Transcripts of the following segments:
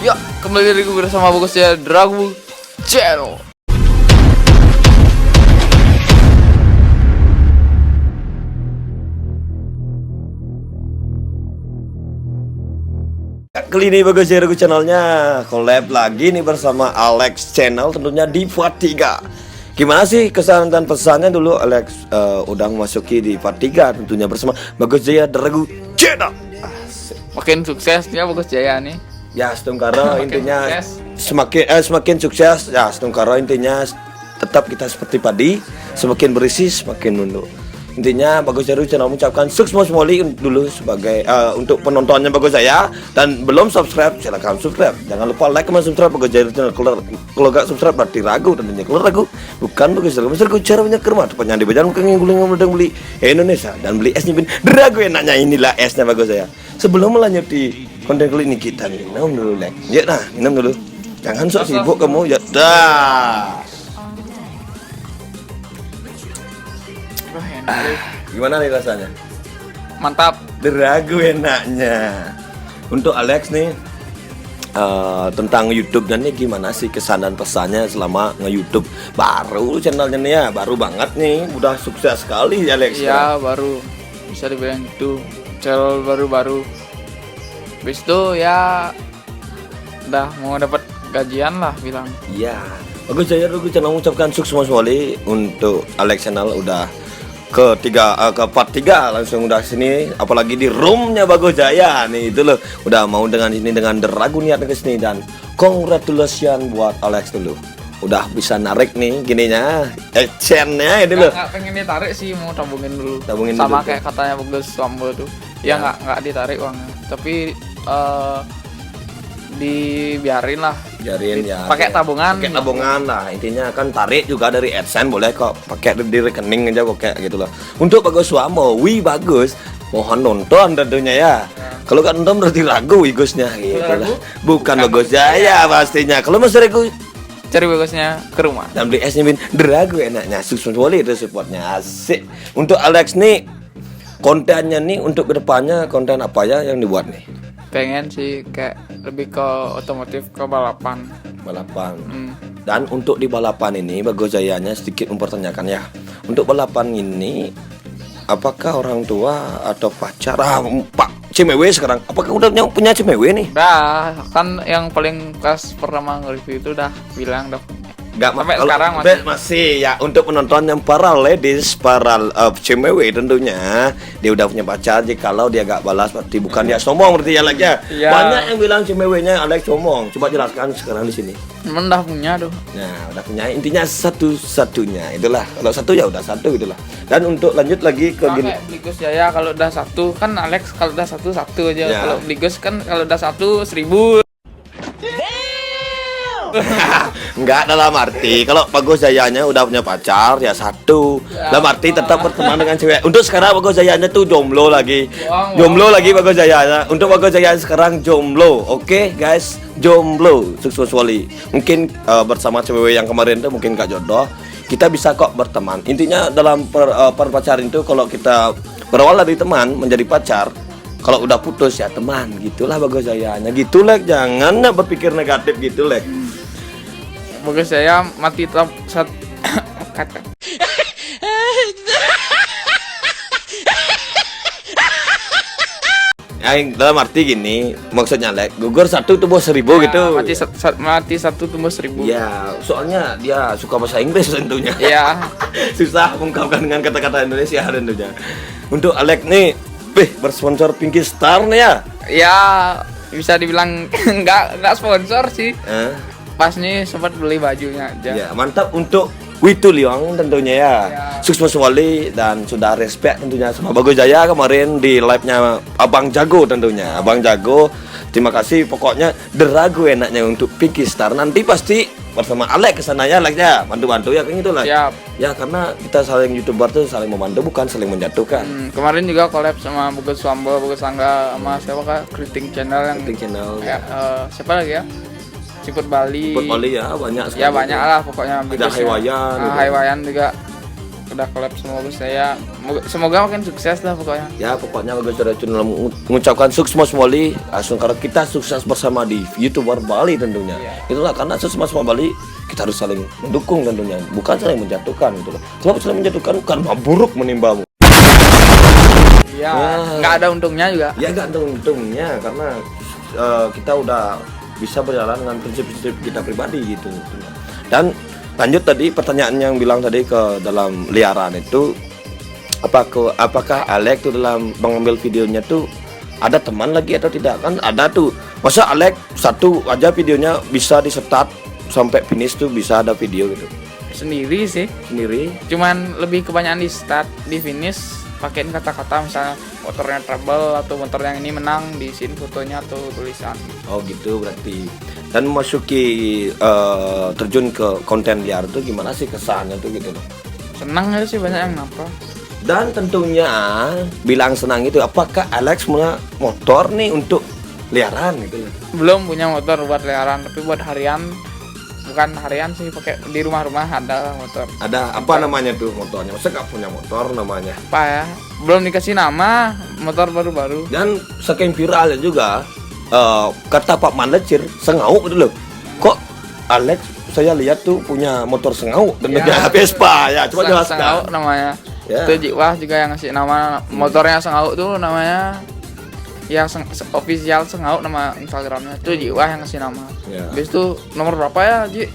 Ya, kembali lagi bersama Bagus ya Dragu Channel. Kali ini Bagus ya Dragu Channelnya collab lagi nih bersama Alex Channel, tentunya di part 3. Gimana sih kesan dan pesannya dulu Alex udah memasuki di part 3 tentunya bersama Bagus Jaya Dragu Channel. Makin suksesnya Bagus Jaya nih. Ya, Setungkara intinya sukses. semakin sukses. Ya, Setungkara intinya tetap kita seperti padi, semakin berisi semakin nunduk. Intinya Bagus Jaya Channel mengucapkan sukses moli dulu sebagai untuk penontonnya Bagus Jaya, dan belum subscribe silakan subscribe. Jangan lupa like, comment, subscribe Bagus Jaya Channel. Kalau gak subscribe berarti ragu, tentunya kalau ragu bukan Bagus Jaya. Maksudku caranya ke rumah tepatnya di Bajan mungkin guling beli Indonesia dan beli esnya bin ragu enaknya. Inilah esnya Bagus Jaya. Sebelum melanjuti konten kali ini kita minum dulu like. Ya nah, minum dulu. Jangan sok sibuk kamu ya. Dah. Gimana nih rasanya? Mantap. Deragu enaknya. Untuk Alex nih tentang YouTube dan nih gimana sih kesan dan pesannya selama nge-YouTube baru channelnya nih ya, baru banget nih, udah sukses sekali ya Alex. Ya, baru bisa dibilang itu channel baru-baru. Habis itu ya udah mau dapat gajian lah bilang. Iya. Bagus Jaya Dragu Channel mengucapkan sukses sekali untuk Alex Channel udah ke part 3 langsung udah sini, apalagi di roomnya Bagus Jaya nih, itu loh udah mau dengan ini dengan Dragu niat ke sini, dan congratulations buat Alex dulu udah bisa narik nih gininya exchange-nya itu loh. Nggak pengen ditarik sih, mau tabungin dulu. Tabungin sama dulu, kayak katanya Bagus Sambo tuh. Ya nggak ditarik uangnya, tapi dibiarin lah. Biarin ya. Pakai tabungan. Pakai tabungan lah. Intinya kan tarik juga dari AdSense boleh kok. Pakai di rekening aja pakai gitu loh. Untuk Bagus Suamo, wih bagus. Mohon nonton tentunya ya. Kalau kan nonton berarti ragu Igusnya gitu lah. Bukan Bagus Jaya pastinya. Kalau masih ragu cari bagusnya ke rumah. dan beli esnya bin Dragu enaknya. Sukses boleh itu supportnya. Asik. Untuk Alex nih kontennya nih untuk kedepannya konten apa ya yang dibuat nih? Pengen sih kayak lebih ke otomotif, ke balapan. Dan untuk di balapan ini Bagus Jayanya sedikit mempertanyakan ya. Untuk balapan ini apakah orang tua atau pacar Pak Cimewe sekarang apakah udah punya Cimewe nih? Dah, kan yang paling pas pertama nge-review itu udah bilang dah. Enggak, sampai kalau sekarang masih ya. Untuk penonton yang para ladies, para Cimewe tentunya dia udah punya pacar. Jikalau dia gak balas berarti bukan dia sombong berarti ya Alex ya. Iya. Banyak yang bilang Cimewenya Alex sombong. Coba jelaskan sekarang di sini. Emang udah punya tuh. Nah, udah punya, intinya satu-satunya itulah. Kalau satu ya udah satu itulah. Dan untuk lanjut lagi ke gini. Kayak Bligos Jaya kalau udah satu kan Alex kalau udah satu aja. Ya. Kalau Bligos kan kalau udah 1.000. Enggak, dalam arti kalau Bagus Jayanya udah punya pacar ya satu. Dalam arti tetap berteman dengan cewek. Untuk sekarang Bagus Jayanya tuh jomblo lagi. Jomblo lagi Bagus Jayanya. Untuk Bagus Jaya sekarang jomblo. Oke, guys, jomblo sukses wali. Mungkin bersama cewek yang kemarin tuh mungkin gak jodoh. Kita bisa kok berteman. Intinya dalam perpacaran itu kalau kita berawal dari teman menjadi pacar, kalau udah putus ya teman, gitulah Bagus Jayanya. Gitu Lek, jangan berpikir negatif gitu Lek. Bagus Jaya mati top sat. Dalam arti gini, maksudnya Lek, gugur satu tumbuh 1000 Ya, gitu. mati satu tumbuh 1.000. Ya, soalnya dia suka bahasa Inggris tentunya. Iya. Susah mengungkapkan dengan kata-kata Indonesia tentunya. Untuk Alex nih, bersponsor Pinky Star nih ya. Ya, bisa dibilang enggak sponsor sih. Pas nih sempat beli bajunya aja. Ya, mantap untuk Witu Liang tentunya ya. Sukses wali dan sudah respect tentunya sama Bagus Jaya kemarin di live-nya Abang Jago tentunya. Abang Jago, terima kasih pokoknya Dragu enaknya untuk Pinky Star. Nanti pasti bersama Alex kesana ya Alex ya, bantu-bantu ya kayak gitu lah. Siap. Ya karena kita saling YouTuber tuh saling membantu bukan saling menjatuhkan. Kemarin juga collab sama Bagus Sambo, Bagus Angga, sama siapa kak? Kriting Channel yang Kriting Channel. Ya, siapa lagi ya? Ciput Bali. Ciput Bali ya banyak sekali. Ya banyak lah pokoknya. Ada Haiwayan. Haiwayan juga. udah collab sama Bagus Jaya. Semoga makin sukses lah pokoknya. Ya pokoknya Bagus Jaya Channel mengucapkan sukses Moli. Langsung karena kita sukses bersama di YouTuber Bali tentunya. Itulah karena sukses Bali kita harus saling mendukung tentunya, bukan saling menjatuhkan gitu loh. Kalau saling menjatuhkan karma buruk menimbamu. Iya, nggak ada untungnya juga. Ya nggak ada untungnya karena kita udah bisa berjalan dengan prinsip-prinsip kita pribadi gitu. Dan lanjut tadi pertanyaan yang bilang tadi ke dalam liaran itu apakah Alex tuh dalam mengambil videonya tuh ada teman lagi atau tidak? Kan ada tuh. Masa Alex satu aja videonya bisa di start sampai finish tuh bisa ada video gitu. Sendiri sih. Sendiri. Cuman lebih kebanyakan di start, di finish pakein kata-kata misalnya motornya trouble atau motor yang ini menang, diisiin fotonya atau tulisan. Oh gitu berarti. Dan memasuki terjun ke konten liar itu gimana sih kesannya tuh gitu loh? Senang aja sih, banyak yang napa. Dan tentunya bilang senang itu apakah Alex punya motor nih untuk liaran gitu loh? Belum punya motor buat liaran, tapi buat harian. Bukan harian sih, pakai di rumah-rumah ada motor. Ada apa namanya tuh motornya? Masa gak punya motor namanya? Apa ya? Belum dikasih nama, motor baru-baru. Dan saking viralnya juga kata Pak Mandecir sengau gitu loh. Kok Alex saya lihat tuh punya motor sengau dan ya, Vespa ya, coba jelaskan. Sengau namanya. Ya. Itu Jiwah juga yang ngasih nama motornya Sengau tuh namanya. Yang official Sengau nama Instagramnya itu Jiwah yang ngasih nama. Ya. Habis itu nomor berapa ya Ji?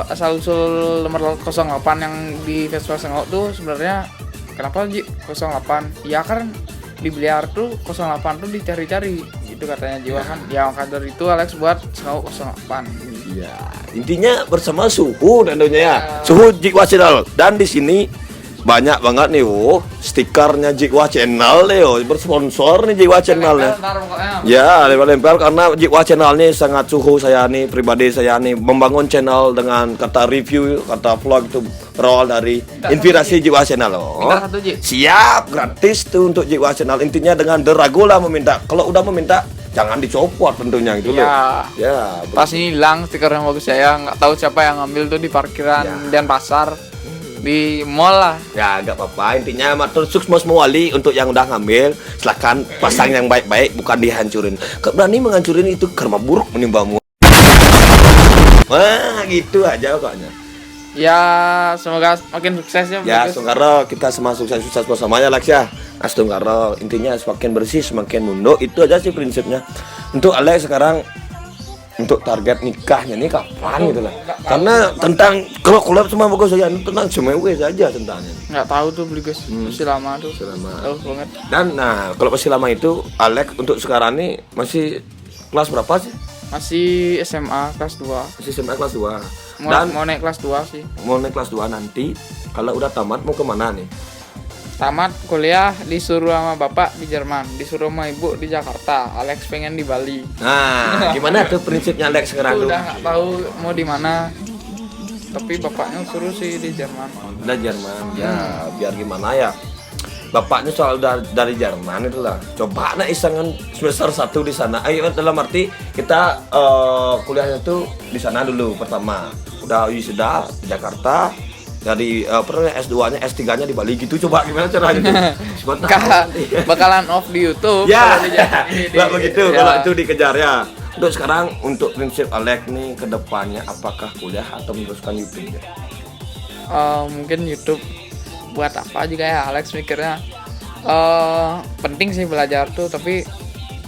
Asal usul nomor 08 yang di Vespa Sengau tuh sebenarnya kenapa Ji 08? Ya kan di Bliar tuh 08 tuh dicari-cari itu katanya Jiwa kan. Ya maka dari itu Alex buat Sengau 08. Iya, intinya bersama Suhu tentunya ya. Suhu Jiwa Channel dan di sini banyak banget nih, stikernya Jiwa Channel nih, bersponsor nih Jiwa Channel nih. Ya, lempel karena Jiwa Channel nih sangat Suhu saya nih, pribadi saya nih membangun channel dengan kata review, kata vlog itu berawal dari inspirasi Jiwa Channel loh. Siap, gratis tuh untuk Jiwa Channel. Intinya dengan deragu lah meminta. Kalau udah meminta jangan dicopot tentunya gitu loh. Ya, pas ini hilang stiker yang Bagus Jaya, nggak tahu siapa yang ngambil tuh di parkiran dan pasar. Di mall lah. Ya gak apa-apa, intinya matur sukses Moli untuk yang udah ngambil, silakan pasang yang baik-baik, bukan dihancurin. Berani menghancurin itu karma buruk menimbamu. Wah gitu aja pokoknya. Ya semoga makin sukses ya. Ya semoga kita semua sukses bersamanya Lex ya. Semoga intinya semakin bersih semakin mundo, itu aja sih prinsipnya. Untuk Alex sekarang untuk target nikahnya nih kapan gitu lah. Karena tentang kalau collab sama Bagus Jaya tentang semewe saja tentangnya. Nggak tahu tuh beli guys, masih lama tuh. Tahu banget. Dan nah kalau masih lama itu Alex untuk sekarang nih masih kelas berapa sih? Masih SMA kelas 2. Masih SMA kelas 2. Mau naik kelas 2 sih. Mau naik kelas 2 nanti kalau udah tamat mau kemana nih? Tamat kuliah disuruh sama bapak di Jerman, disuruh sama ibu di Jakarta. Alex pengen di Bali. Nah, gimana tuh prinsipnya Alex sekarang tuh? Udah nggak tahu mau di mana. Tapi bapaknya suruh sih di Jerman. Udah Jerman. Ya, biar gimana ya? Bapaknya soal dari Jerman itulah. Coba nak isangan semester 1 di sana. Ayo dalam arti kita kuliahnya tuh di sana dulu pertama. Udah sudah di Jakarta. Dari S2-nya, S3-nya di Bali gitu, coba gimana caranya tuh? Bakalan off di YouTube. Ya, nggak begitu kalau itu dikejar ya. Untuk sekarang, untuk prinsip Alex nih ke depannya, apakah kuliah atau meneruskan YouTube ya? Mungkin YouTube buat apa juga ya Alex mikirnya. Penting sih belajar tuh, tapi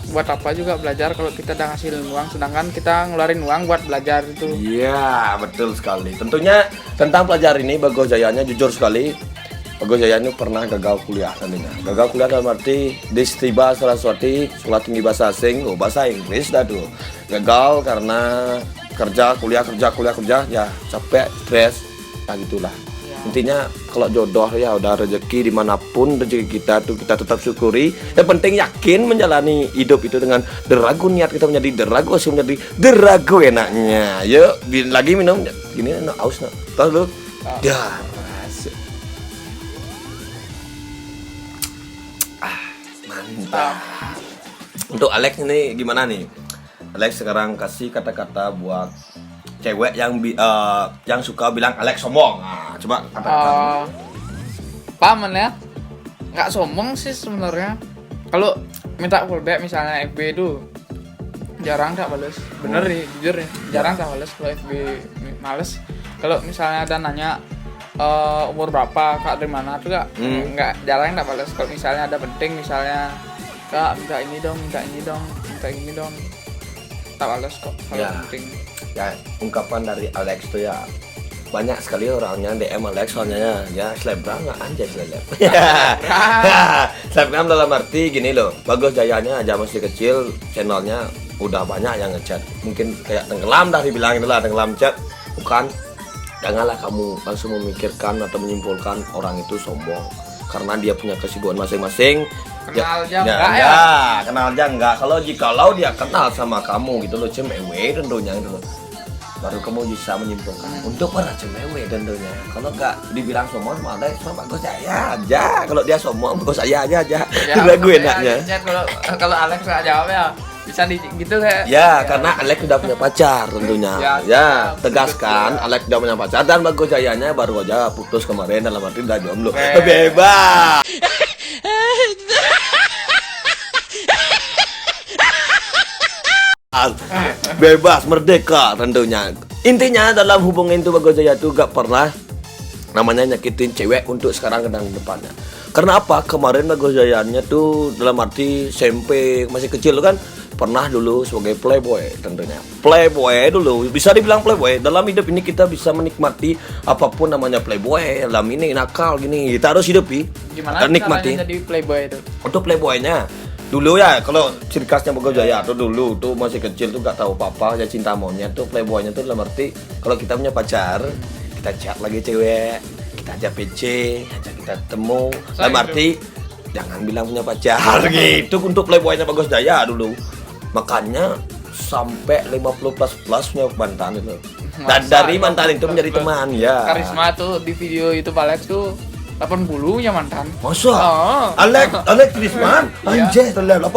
buat apa juga belajar kalau kita udah ngasilin uang, sedangkan kita ngeluarin uang buat belajar itu. Iya betul sekali. Tentunya tentang pelajar ini Bagus Jayanya jujur sekali, Bagus Jaya ini pernah gagal kuliah nantinya. Gagal kuliah dalam arti di Stiba Saraswati Sekolah Tinggi Bahasa Asing, bahasa Inggris dah tuh. Gagal karena kerja ya capek, stres, nah gitulah. Intinya kalau jodoh ya udah rezeki dimanapun rezeki kita tuh kita tetap syukuri. Yang penting yakin menjalani hidup itu dengan deragu, niat kita menjadi deragu, asli menjadi deragu enaknya. Yuk lagi minum gini aus nak. Tahu lu? Ya. Mantap. Untuk Alex ini gimana nih? Alex sekarang kasih kata-kata buat cewek yang suka bilang Alex sombong. Nah, coba kata-kata. paman ya nggak sombong sih sebenarnya. Kalau minta fallback misalnya FB itu jarang tak balas, bener nih jujur ya, jarang tak balas kalau FB males. Kalau misalnya ada nanya umur berapa, kak dari mana tuh kak, nggak jarang tak balas. Kalau misalnya ada penting, misalnya kak minta ini dong, minta ini dong, minta ini dong, tak balas kok kalau penting. Ya ungkapan dari Alex tuh ya banyak sekali orangnya DM Alex, soalnya ya selebgram nggak anjay seleb. Selebgram dalam arti gini loh, Bagus Jayanya aja masih kecil, channelnya udah banyak yang ngechat, mungkin kayak tenggelam dah dibilangin lah, tenggelam chat. Bukan, janganlah kamu langsung memikirkan atau menyimpulkan orang itu sombong karena dia punya kesibukan masing-masing. Kenal aja enggak ya? Kenal aja enggak. Jikalau dia kenal sama kamu gitu loh, cemewe tentunya gitu loh, baru kamu bisa menyimpulkan untuk para cemewe tentunya. Kalau enggak dibilang sombong malah sama Bagus Jaya aja. Kalau dia sombong Bagus Jaya aja. Ya, gue enaknya. Kalau Alex nggak jawab ya bisa gitu kayak. Ya, karena Alex udah punya pacar tentunya. Ya, tegaskan Alex udah punya pacar dan Bagus Jayanya baru aja putus kemarin, dalam arti udah jomblo. Bebas. Bebas, merdeka tentunya. Intinya dalam hubungan itu Bagus Jaya tuh gak pernah namanya nyakitin cewek untuk sekarang dan depannya. Karena apa? Kemarin Bagus Jayanya tuh dalam arti SMP masih kecil kan pernah dulu sebagai playboy tentunya. Playboy dulu, bisa dibilang playboy. Dalam hidup ini kita bisa menikmati apapun namanya playboy. Dalam ini nakal gini, kita harus hidupi. Gimana nikmati jadi playboy itu? untuk playboynya dulu ya, kalau ciri khasnya Bagus Jaya tuh dulu tuh masih kecil tuh gak tahu apa-apa ya, cinta monyet tuh. Playboynya tuh dalam arti kalau kita punya pacar, kita chat lagi cewek, kita ajak PC, ajak kita ketemu, dalam arti jangan bilang punya pacar gitu. Untuk playboynya Bagus Jaya dulu, makanya sampai 50 plus punya mantan itu. Dan dari mantan itu menjadi teman ya. Karisma tuh di video itu Alex tuh 80 nya mantan. Masa? Oh. Alex Krisman? Anjay, 80.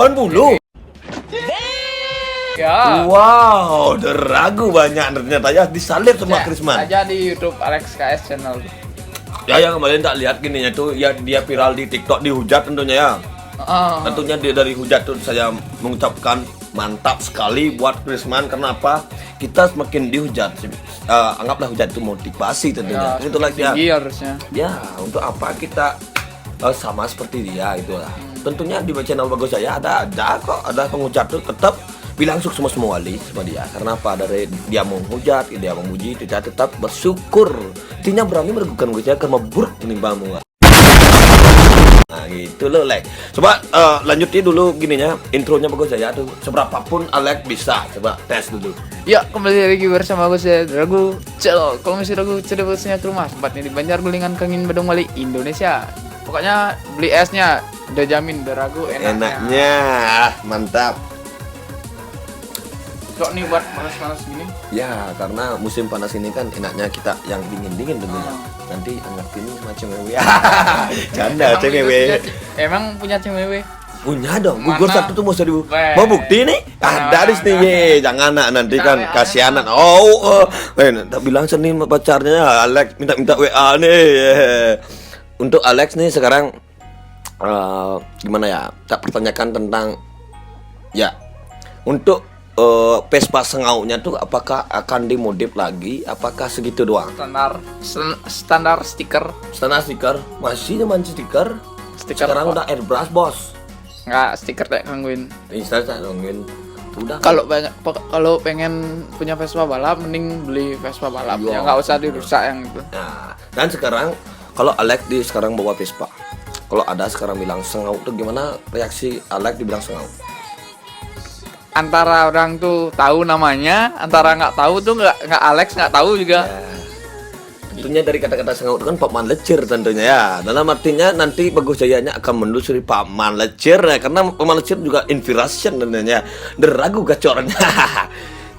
Ya. Wow, deragu banyak ternyata ya, disalib sama Krisman. Aja di YouTube Alex KS channel. Ya yang kemarin tak lihat gininya tuh ya, dia viral di TikTok, dihujat tentunya ya. Tentunya dia dari hujat tuh saya mengucapkan mantap sekali buat Krisman. Kenapa? Kita semakin dihujat, anggaplah hujat itu motivasi tentunya. Ya, Itulah dia. Harusnya. Ya, untuk apa kita sama seperti dia itulah. Tentunya di channel Bagus Jaya ada kok, ada pengucap tuh tetap bilang sukses semua wali sama dia. Karena apa? Dari dia menghujat, dia memuji, kita tetap bersyukur. Intinya berani meragukan Bagus Jaya karena buruk menimbamu. Nah gitu loh Lex. Coba lanjutin dulu gininya, intronya Bagus Jaya tuh. Seberapapun Alex bisa, coba tes dulu. Ya, kembali lagi bersama Bagus Jaya Ragu Cel. Kalau masih ragu cerita bagusnya ke rumah, tempatnya di Banjargulingan, Kangin, Badung, Bali, Indonesia. Pokoknya beli esnya, udah jamin, udah ragu Enaknya, mantap. Kok nih buat panas-panas gini? Ya, karena musim panas ini kan enaknya kita yang dingin-dingin tentunya. Nanti anggap ini macam wewe. Canda cewek. Emang punya cewek? Punya dong. Mana? Gugur satu tuh mau seribu. Mau bukti nih? Ada di sini. Jangan nak nanti kan kasihanan. Tak bilang seni pacarnya Alex minta WA nih. Untuk Alex nih sekarang gimana ya? Tak pertanyakan tentang ya untuk Vespa sengaunya tuh apakah akan dimodif lagi? Apakah segitu doang? Standar stiker. Standar stiker masih zaman stiker. Sekarang udah airbrush bos. Nggak stiker kayak gangguin. Bisa gangguin. Udah. Kalau pengen punya Vespa balap, mending beli Vespa balap. Ya nggak usah dirusak yang itu. Nah, dan sekarang kalau Alex sekarang bawa Vespa, kalau ada sekarang bilang sengau tuh gimana reaksi Alex dibilang sengau? Antara orang tuh tahu namanya, antara nggak tahu tuh nggak Alex nggak tahu juga. Ya. Tentunya dari kata-kata sengau itu kan Paman Lecir tentunya ya. Dalam artinya nanti Bagus Jayanya akan menelusuri Paman Lecir ya, karena Paman Lecir juga inspiration tentunya. Deragu gacornya.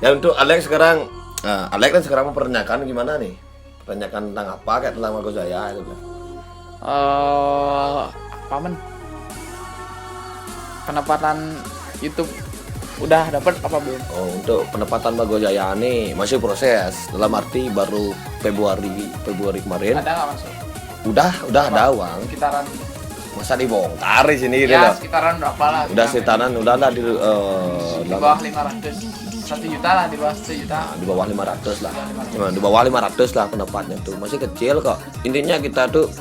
Ya untuk Alex sekarang, Alex kan sekarang mempertanyakan gimana nih? Pertanyakan tentang apa kayak tentang Bagus Jaya itu. Paman. Pendapatan YouTube udah dapat apa belum? Oh, untuk pendapatan Bagus Jaya nih masih proses. Dalam arti baru Februari kemarin. Ada nggak masuk? udah ada uang. Sekitaran Masa dibongkar di sini gitu ya loh. sekitaran berapa lah? Udah sekitaran udah lah di bawah 500, 1 juta lah, di bawah 1 juta. di bawah 500 lah. Nah, di bawah 500 lah pendapatnya tuh. Masih kecil kok. Intinya kita tuh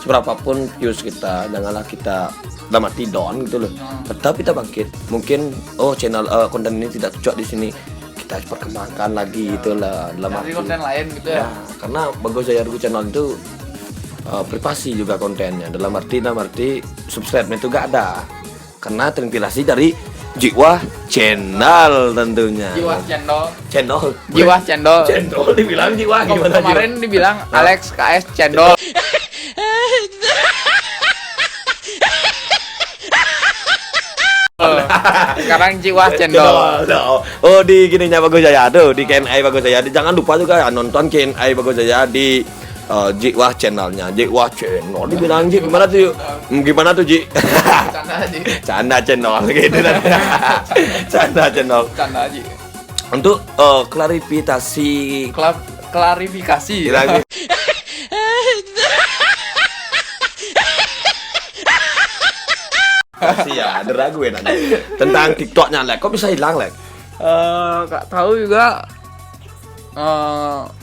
seberapapun views kita, janganlah kita dalam arti down gitu loh. Tetap kita bangkit. Mungkin channel konten ini tidak cocok di sini. Kita perkembangkan lagi itulah dalam Dari arti. konten lain gitu Ya, ya. karena Bagus Jaya Ruku channel itu privasi juga kontennya. Dalam arti subscribe-nya itu gak ada. Karena terinspirasi dari Jiwa Channel tentunya. Jiwa Cendol. Channel. Jiwa Cendol. Cendol dibilang jiwa gimana Kemarin dibilang Alex KS Cendol. Sekarang Jiwa Cendol. Oh, di gininya Bagus Jaya tuh, di KNI Bagus Jaya. Jangan lupa juga ya nonton KNI Bagus Jaya di Jiwa channelnya. Jiwa Channel dibilang Ji gimana tuh? Gimana tuh Ji? Canda aja. Canda channel gitu kan. Canda channel. Canda aja. Untuk klarifikasi Klarifikasi. lagi. Masih ya, ada ragu ya nanya. Tentang TikToknya Lek, kok bisa hilang Lek? Gak tahu juga.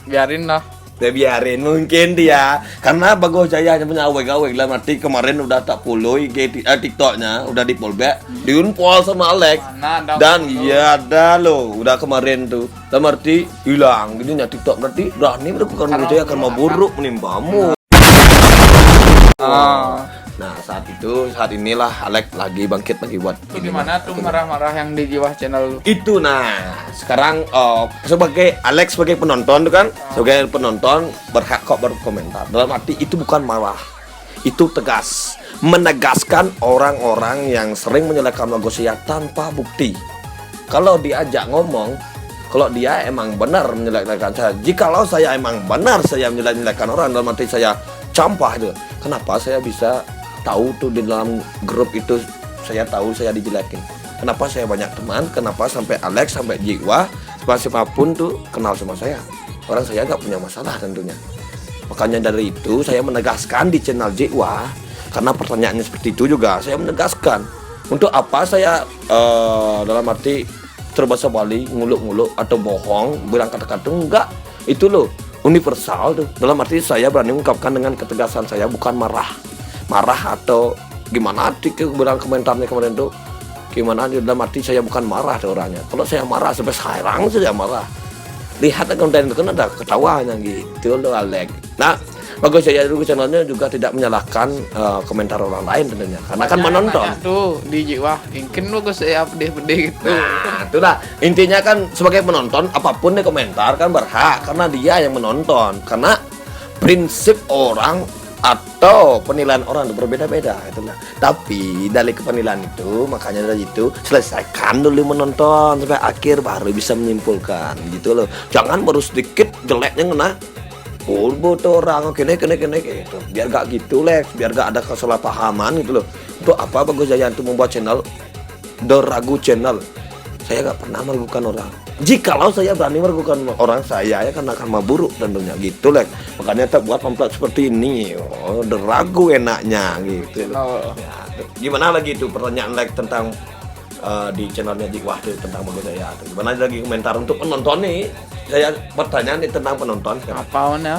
Biarin lah. Ya biarin mungkin dia karena Bagus Jaya hanya punya aweg-aweg lah arti kemarin udah tak follow IG TikToknya udah di follow back diunfollow sama Alex Mana ada dan follow. iya ada loh udah kemarin tuh dalam arti hilang gitunya TikTok berarti berani melakukan Bagus Jaya akan mau buruk menimpamu. Nah saat inilah Alex lagi bangkit lagi buat Itu ini, gimana tuh marah-marah yang di Jiwa Channel lu? itu. Nah sekarang sebagai Alex sebagai penonton tuh kan sebagai penonton berhak kok berkomentar dalam arti itu bukan marah, itu tegas menegaskan orang-orang yang sering menyalahkan Bagus Jaya tanpa bukti. Kalau diajak ngomong, kalau dia emang benar menyalahkan saya, jikalau saya emang benar saya menyalahkan orang dalam arti saya campah itu, kenapa saya bisa tahu tuh di dalam grup itu saya tahu saya dijelekin. Kenapa saya banyak teman? Kenapa sampai Alex sampai Jiwa siapapun tuh kenal sama saya? Orang saya nggak punya masalah tentunya. Makanya dari itu saya menegaskan di channel Jiwa karena pertanyaannya seperti itu juga saya menegaskan untuk apa saya dalam arti terbahasa Bali nguluk-nguluk atau bohong bilang kata-kata enggak itu loh universal tuh dalam arti saya berani mengungkapkan dengan ketegasan saya bukan marah atau gimana arti bilang komentarnya kemarin tuh gimana dalam arti saya bukan marah tuh orangnya. Kalau saya marah sampai sekarang saya marah lihat konten itu kan ada ketawanya gitu loh Alex. Nah Bagus Jaya Ruku channelnya juga tidak menyalahkan komentar orang lain tentunya karena kan menonton tuh di Jiwa mungkin Bagus Jaya pedih-pedih gitu. nah itulah intinya kan sebagai penonton apapun dia komentar kan berhak karena dia yang menonton karena prinsip orang atau penilaian orang itu berbeda-beda itulah. Tapi dari penilaian itu makanya dari itu selesaikan dulu menonton sampai akhir baru bisa menyimpulkan gitu loh. Jangan baru sedikit jeleknya kena butuh orang kene gitu. Biar gak gitu Lex, biar gak ada kesalahpahaman gitu loh. Untuk apa Bagus Jaya itu membuat channel The Ragu Channel. Saya gak pernah meragukan orang. Jikalau saya berani meragukan orang saya ya kan akan buruk tentunya gitu Lex. Makanya kita buat pamflet seperti ini. Oh, The Ragu enaknya gitu. Ya, gimana lagi itu pertanyaan Lex tentang di channelnya Jiwa tentang Bagus Jaya. Gimana lagi komentar untuk penonton nih? Saya pertanyaan nih tentang penonton sekarang. Apaan ya?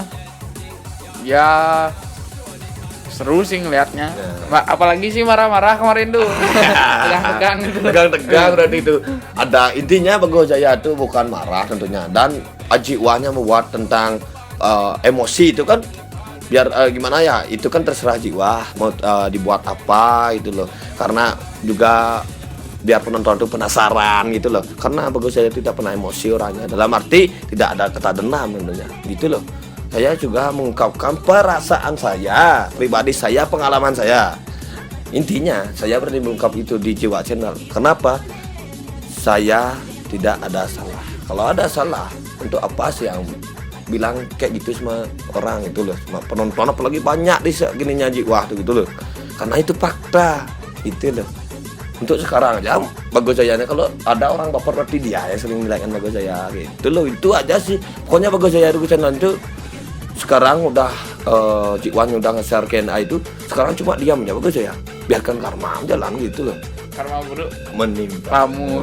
Ya seru sih ngelihatnya. Apalagi sih marah-marah kemarin tuh. Tegang-tegang gitu. Tegang berarti itu. Ada intinya Bagus Jaya itu bukan marah tentunya dan Jiwanya membuat tentang emosi itu kan biar gimana ya itu kan terserah Jiwa mau dibuat apa itu loh karena juga biar penonton itu penasaran gitu loh karena Bagus Jaya tidak pernah emosi orangnya dalam arti tidak ada kata dendam tentunya gitu loh. Saya juga mengungkapkan perasaan saya pribadi saya pengalaman saya intinya saya berani mengungkap itu di Jiwa Channel. Kenapa? Saya tidak ada salah. Kalau ada salah untuk apa sih yang bilang kayak gitu sama orang itu loh sama penonton apalagi banyak di gininya Jiwa tuh gitu loh karena itu fakta itu loh. Untuk sekarang aja Bagus Jaya kalau ada orang baper berarti dia yang sering bilangkan Bagus Jaya gitu loh itu aja sih pokoknya Bagus Jaya Ruku Channel itu sekarang udah Cikwan udah nge-share KNA itu, sekarang cuma diam ya bagus ya. Biarkan karma jalan gitu loh. Karma buruk Menimpa kamu.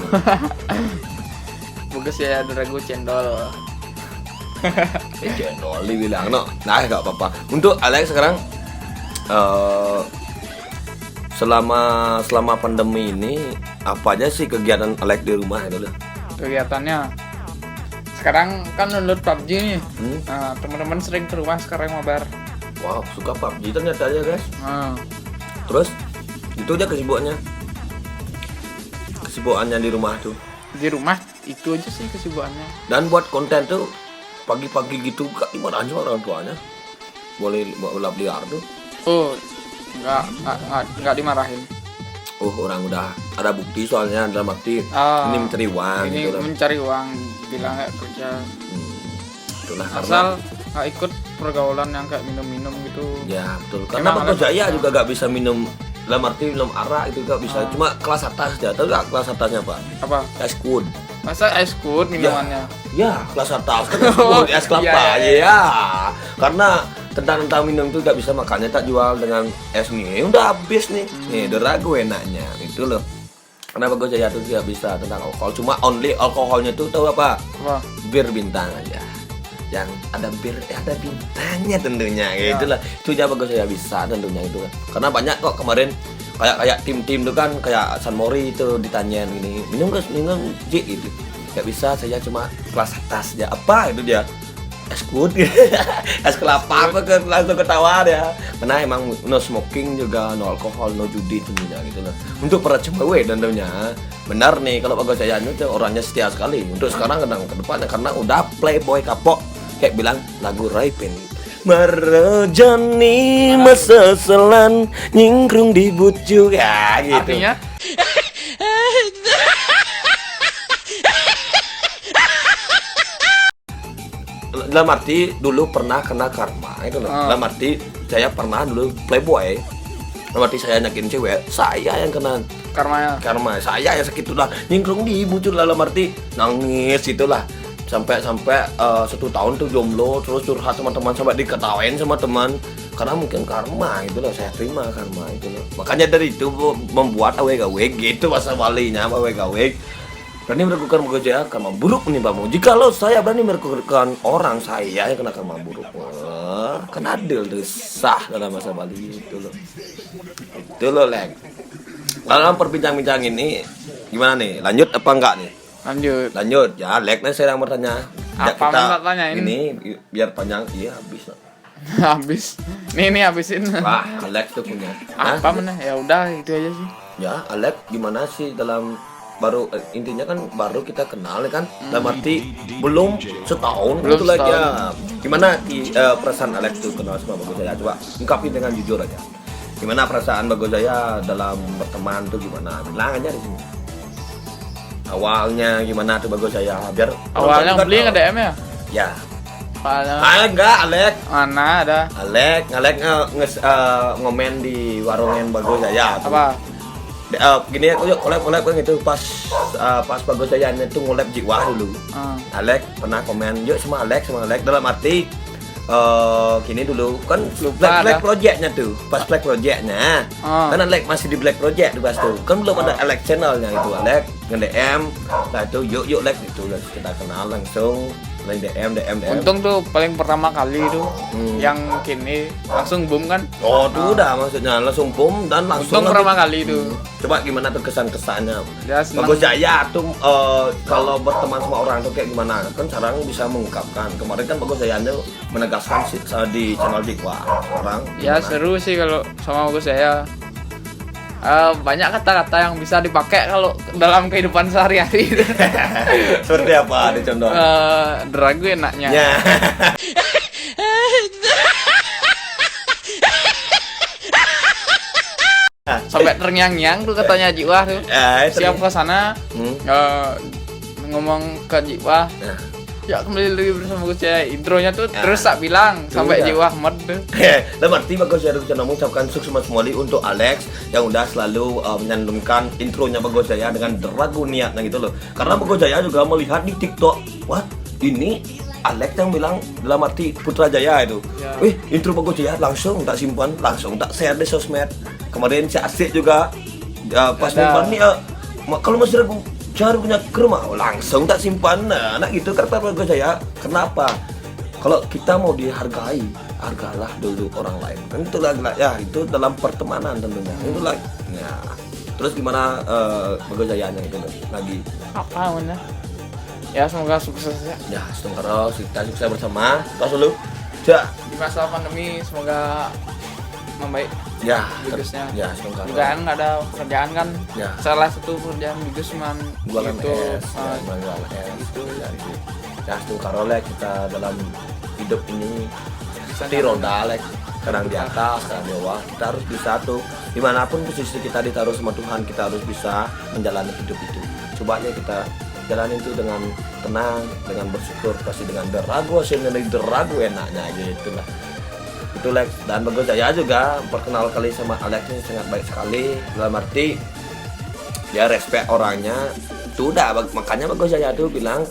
Bagus ya Drago cendol. Cendol dibilang no. Nah gak apa-apa. Untuk Alex sekarang selama pandemi ini apa aja sih kegiatan Alex di rumah itu loh? Kegiatannya sekarang kan download PUBG nih. Nah, teman-teman sering ke rumah sekarang mabar. Wow, suka PUBG ternyata ya guys. Nah, Terus itu aja kesibukannya di rumah tuh. di rumah itu aja sih kesibukannya. Dan buat konten tuh pagi-pagi gitu gak dimarahin sama orang tuanya. Boleh balap liar tuh. Oh, nggak dimarahin. Oh, orang udah ada bukti soalnya dalam arti Ah, ini mencari uang ini gitu loh. mencari uang, bilang nggak kerja. Itulah karena Asal nggak ikut pergaulan yang kayak minum-minum gitu. ya betul. Karena Emang Bapak ada- Jaya juga gak bisa minum dalam arti minum arak itu gak bisa. Cuma kelas atas ya. Tahu gak kelas atasnya Pak? Apa? Es kut. Masa ice cold minumannya? Ya, kelas atas kan es kut, es kelapa. Iya, Ya. Karena tentang minum itu gak bisa, makanya tak jual dengan es nih. Udah habis nih. Nih, udah ragu enaknya gitu loh. Karena Bagus Jaya tuh tidak bisa tentang alkohol. Cuma only alkoholnya tuh tahu apa? Apa? Bir bintang aja. Yang ada bir, ada bintangnya tentunya gitu lah. Itu aja Bagus Jaya bisa tentunya itu kan. Karena banyak kok kemarin kayak tim-tim tuh kan kayak San Mori itu ditanyain gini, minum Ji gitu. Gak bisa, saya cuma kelas atas aja. Apa itu dia? Es kut, es kelapa apa ke langsung ketawa ya. Karena emang no smoking juga, no alkohol, no judi tentunya gitu loh. Untuk para cewek tentunya benar nih kalau Bagus Jaya itu orangnya setia sekali. Untuk sekarang kadang ke depannya karena udah playboy kapok kayak bilang lagu Raipin. Marajani masa selan nyingkrung di bujuk ya gitu. Artinya? Dalam arti dulu pernah kena karma itu loh. Dalam arti saya pernah dulu playboy. Dalam arti saya nyakitin cewek, saya yang kena karma, saya yang sakit lah nyingkrung di bujuk dalam arti nangis itulah sampai 1 tahun tuh jomblo terus curhat sama teman sampai diketawain sama teman karena mungkin karma itu loh, saya terima karma itu loh. Makanya dari itu membuat awe-gawe gitu bahasa Balinya awe-gawe. Berani melakukan bekerja karma buruk menimpamu. Jikalau saya berani melakukan orang saya yang kena karma buruk, kan adil tuh sah dalam bahasa Bali itu loh. Itu loh Lek. Dalam perbincang-bincang ini gimana nih? Lanjut apa enggak nih? Lanjut. Ya, Lek nih saya yang bertanya. Apa mau tak tanyain? Ini biar panjang, iya habis lah. Habis. Nih habisin. Wah, Alex tuh punya. Apa mana? Ya udah itu aja sih. Ya, Alex gimana sih dalam baru intinya kan baru kita kenal ya kan dalam arti belum setahun Belum gitu lagi ya. setahun. Gimana perasaan Alex tuh kenal sama Bagus Jaya, coba ungkapin dengan jujur aja. Gimana perasaan Bagus Jaya dalam berteman tuh gimana, bilang aja di sini. Awalnya gimana tuh Bagus Jaya biar Awalnya penonton beli juga nge-DM ya? tahu. Ya. Awalnya Enggak, Alex. mana ada? Alex ngomen di warungin Bagus Jaya tuh. Apa? Gini ya, yuk collab kan gitu pas Bagus Jaya itu ngolab jiwa dulu. Alex pernah komen, yuk sama Alex dalam arti gini dulu kan Lupa Black ada. Projectnya tuh pas Black Projectnya kan Alex masih di Black Project tuh pas tuh kan belum ada Alex channelnya itu. Alex nge-DM lah itu yuk Alex itu kita kenal langsung lain DM. Untung tuh paling pertama kali tuh yang kini langsung boom kan. Oh tuh udah maksudnya langsung boom dan langsung Untung pertama kali itu. Coba gimana tuh kesan-kesannya Dia senang. Bagus Jaya tuh kalau berteman sama orang tuh kayak gimana kan sekarang bisa mengungkapkan. Kemarin kan Bagus Jaya tuh menegaskan di channel Jikwa orang Ya gimana? seru sih kalau sama Bagus Jaya. Banyak kata-kata yang bisa dipakai kalau dalam kehidupan sehari-hari. Seperti apa di contoh? Drago enaknya. Ya. Sampai terngiang-ngiang tuh katanya Jiwa tuh. Siap ke sana ngomong ke Jiwa. Nah. Ya kembali lagi bersama Bagus Jaya. Intronya tuh terus tak bilang sampai Udah. Jiwa Ahmad tuh. Dalam arti Bagus Jaya bisa mengucapkan sukses kembali untuk Alex yang udah selalu menyantumkan intronya Bagus Jaya dengan ragu niatnya gitu loh. Karena Bagus Jaya juga melihat di TikTok, wah ini Alex yang bilang dalam arti Putrajaya itu. Ya. Intro bagus ya, langsung tak simpan, langsung tak share di sosmed. Kemarin si Asik juga pas Ada. simpan nih kalau masih ragu cari punya ke rumah, langsung tak simpan. Nah gitu kata bagus saya. Kenapa? Kalau kita mau dihargai, hargalah dulu orang lain. Kan itulah ya, itu dalam pertemanan tentunya. Itulah. Ya. Terus gimana bagus jayanya itu lagi? Apa mana? Ya semoga sukses ya. Ya, terus kita sukses bersama. Terus dulu. Ya. Di masa pandemi semoga membaik. Ya, Bigusnya. ya, semoga. Juga kan nggak ada pekerjaan kan. Ya. Salah satu pekerjaan Bigus cuman Jualan gitu. es, jualan es, gitu. Ya, semoga lek kita dalam hidup ini seperti Bisa roda lek. Kadang di atas, kadang di bawah. Kita harus bisa tuh dimanapun posisi kita ditaruh sama Tuhan, kita harus bisa menjalani hidup itu. Cobanya kita jalanin itu dengan tenang, dengan bersyukur, pasti dengan deragu, hasilnya dari deragu enaknya gitu lah. Itu Lex. Dan bagus saya juga perkenal kali sama Alex ini sangat baik sekali, dalam arti dia respect orangnya itu udah, makanya bagus saya tuh bilang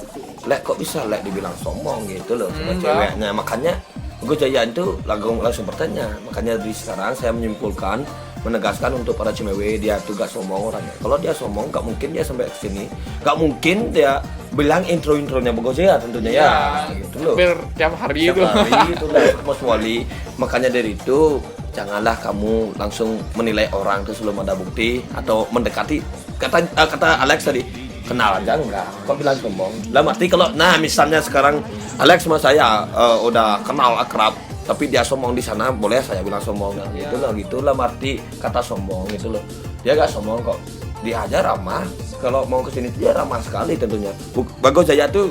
Lex kok bisa Lex dibilang sombong gitu loh sama ceweknya. Makanya bagus Jaya itu langsung bertanya. Makanya dari sekarang saya menyimpulkan, menegaskan untuk para cewek, dia tuh gak sombong orangnya. Kalau dia sombong gak mungkin dia sampai ke sini, gak mungkin dia bilang intronya bagus ya tentunya ya gitu loh. Hampir tiap hari Tiap itu. hari itu lah Mas Wali. Makanya dari itu janganlah kamu langsung menilai orang itu sebelum ada bukti atau mendekati. Kata Alex tadi, kenal aja enggak, kok bilang sombong. Lah arti kalau misalnya sekarang Alex sama saya udah kenal akrab, tapi dia sombong di sana, boleh saya bilang sombong kan? Gitu lah arti kata sombong gitu loh. Dia gak sombong kok, dia aja ramah. Kalau mau kesini dia ramah sekali tentunya. Bagus Jaya tuh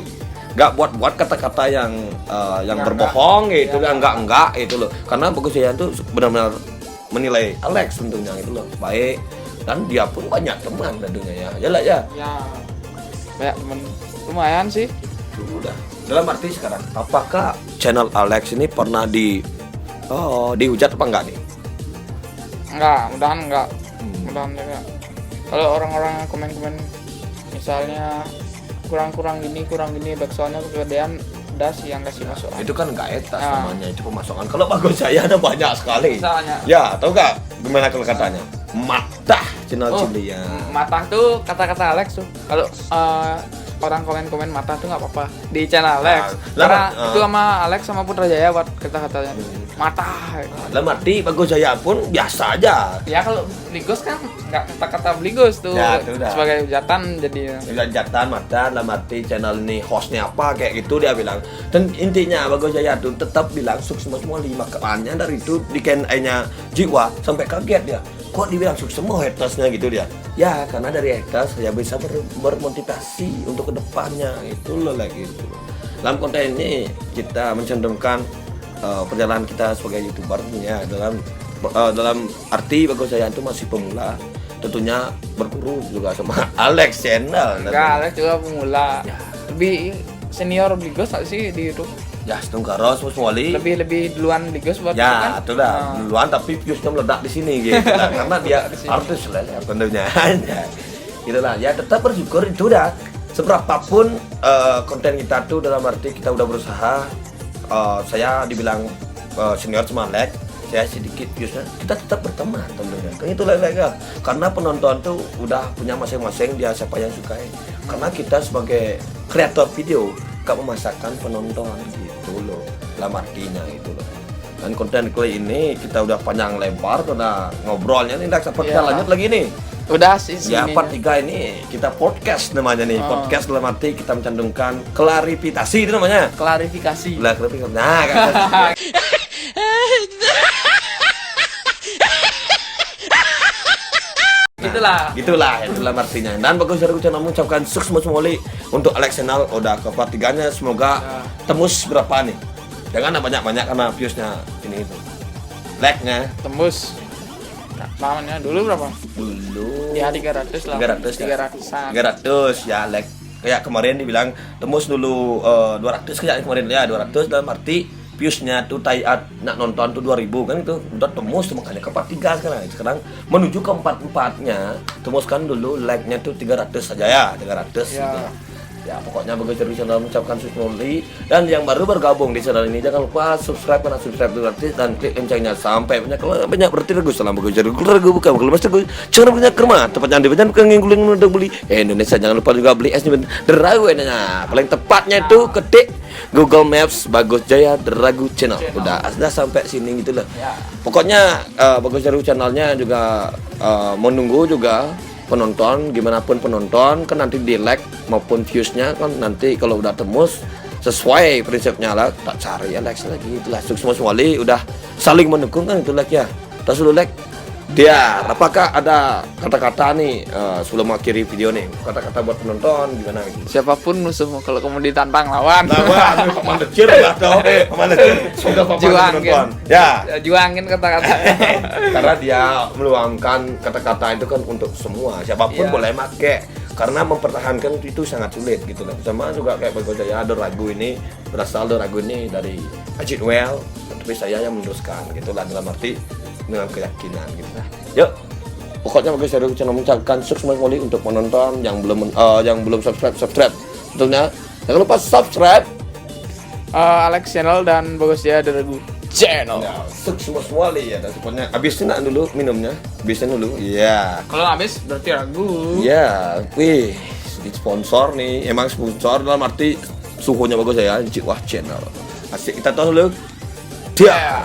gak buat kata-kata yang berbohong gitu kan, enggak itu loh. Karena Bagus Jaya tuh benar-benar menilai Alex tentunya itu loh baik, dan dia pun banyak teman tentunya ya. Yalah ya. Ya. Banyak temen, lumayan sih. Udah. Dalam arti sekarang, apakah channel Alex ini pernah dihujat apa enggak nih? Enggak, mudahan enggak. Mudahan enggak. Kalau orang-orang komen-komen misalnya kurang gini backsoundnya kegedean, udah sih yang kasih masukan. Itu kan enggak etas namanya, itu pemasukan. Kalau Bagus Jaya ada banyak sekali. Misalnya. Ya, tahu enggak gimana kalau katanya? Matah channel Cilia. Matah tuh kata-kata Alex tuh. Kalau orang komen-komen matah tuh nggak apa-apa di channel Alex. Karena itu sama Alex sama Putrajaya buat kata-katanya matah. Lah mati Bagus Jaya pun biasa aja. Ya kalau Bligos kan nggak kata-kata Bligos tuh, Ya, itu dah. sebagai hujatan jadi. Jatan mata lah mati channel ini hostnya apa kayak gitu dia bilang. Dan intinya Bagus Jaya tuh tetap bilang sukses semua 5 kepannya dari itu di nya jiwa sampai kaget dia. Kok dibilang sukses semua hatersnya gitu dia? Ya karena dari haters saya bisa bermotivasi untuk kedepannya itu loh lagi gitu. Dalam konten ini kita mencenderungkan perjalanan kita sebagai YouTuber ya dalam arti Bagus Jaya itu masih pemula, tentunya berguru juga sama Alex channel. Enggak, Alex juga pemula. Ya. Lebih senior Bligos nggak sih di YouTube? Ya setengah Mas Wali. Lebih duluan Bligos buat itu Ya, kan? itu dah duluan tapi viewsnya meledak di sini gitu lah. Karena dia artis lah ya tentunya. Ya. Gitulah. Ya tetap bersyukur itu dah. Seberapapun konten kita tuh dalam arti kita udah berusaha, saya dibilang senior sama Alex, saya sedikit viewsnya, kita tetap berteman tentunya. Kan itu lah ya. Karena penonton tuh udah punya masing-masing dia siapa yang sukai. Karena kita sebagai kreator video gak memasakkan penonton gitu loh, dalam artinya itu loh. Dan konten kali ini kita udah panjang lebar, udah ngobrolnya nih, seperti kita lanjut lagi nih. Udah sih Ya sini. part 3 ini kita podcast namanya nih. Podcast dalam arti kita mencantumkan klarifikasi itu namanya. Klarifikasi. Klarifikasi. Nah, kan. Gitulah artinya. Dan Bagus Jaya Channel mengucapkan sukses semua untuk Alex channel udah ke part 3-nya, semoga tembus berapa nih. Jangan banyak-banyak karena viewsnya ini itu. Like-nya Tembus. Namanya dulu berapa? dulu Ya 300 lah. 300 300-an. 300 ya like kayak kemarin dibilang tembus dulu 200 kayak kemarin ya 200 dalam arti viewsnya tuh nak nonton tuh 2000 kan itu udah tembus tuh, makanya ke part 3 sekarang menuju ke 4-4-nya tembuskan dulu like-nya tuh 300 saja ya 300 Ya. gitu. Ya pokoknya Bagus Jaru channel mengucapkan sukmoli, dan yang baru bergabung di channel ini jangan lupa subscribe karena subscribe itu gratis, dan klik loncengnya sampai banyak berarti regu salam Bagus Jaru regu bukan kalau mesti cara punya kerma tepatnya di bukan guling udah beli Indonesia. Jangan lupa juga beli esnya Deragu nya paling tepatnya itu ketik Google Maps Bagus Jaya Deragu channel. Udah sampai sini gitu lah. Pokoknya Bagus Jaru channelnya juga menunggu juga penonton, gimana pun penonton kan nanti di like maupun viewsnya kan nanti kalau udah tembus sesuai prinsipnya lah tak cari ya like lagi itulah sukses sekali, udah saling mendukung kan itu like ya. Tak sudah like dia apakah ada kata-kata nih sebelum akhiri video nih, kata-kata buat penonton gimana gitu. Siapapun musuhmu kalau kamu ditantang lawan. Paman decir lah toh. Paman decir. Semoga paman penonton. Ya. Juangin kata-kata. Karena dia meluangkan kata-kata itu kan untuk semua. Siapapun boleh make. Karena mempertahankan itu sangat sulit gitu loh. Sama juga kayak Bagus Jaya ada lagu ini berasal dari lagu ini dari Ajit Well, tapi saya yang meneruskan gitu lah dalam arti dengan keyakinan gitu lah. Yuk. Pokoknya Bagus Jaru channel mengucapkan sukses sekali untuk penonton yang belum subscribe. Tentunya jangan lupa subscribe Alex channel dan Bagus Jaya Deragu channel. Ya, sukses sekali ya. Dan pokoknya habisin dulu minumnya. Habisin dulu. Iya. Kalau habis berarti ragu. Iya, wih, di sponsor nih. Emang sponsor dalam arti suhunya Bagus Jaya Wah channel. Asik kita tahu dulu. Dia.